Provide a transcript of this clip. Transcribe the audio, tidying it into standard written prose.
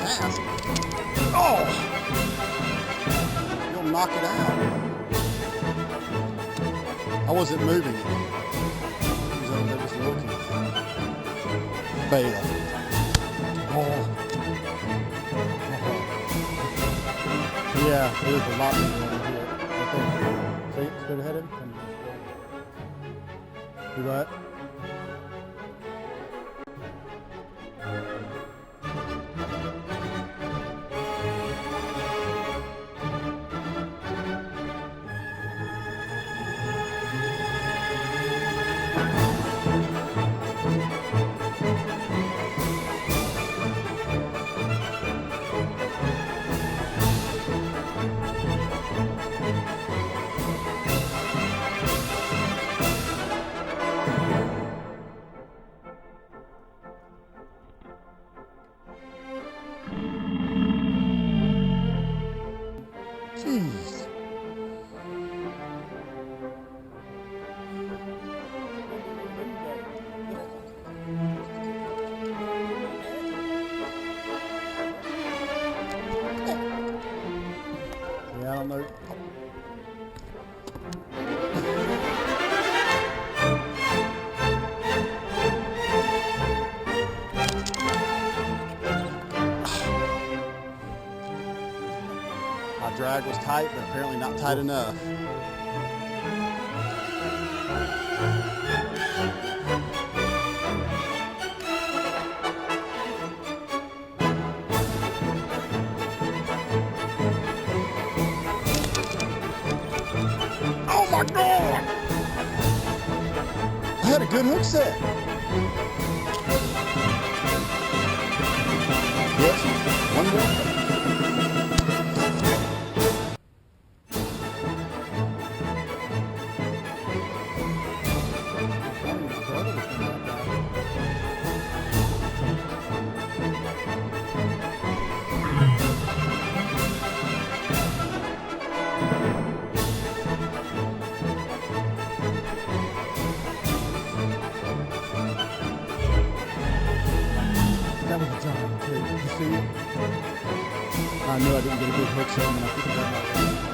fast. Oh! You'll knock it out. I wasn't moving it. I was over there just looking. Fail. Oh. Yeah, there's a lot of people over here. Okay. See, straight ahead of him. Do what? Jeez. Yeah, I don't know. My drag was tight, but apparently not tight enough. Oh my God! I had a good hook set. Yes, one more. That was a giant too. Did you see it? I knew I didn't get a big hook set when I put it down.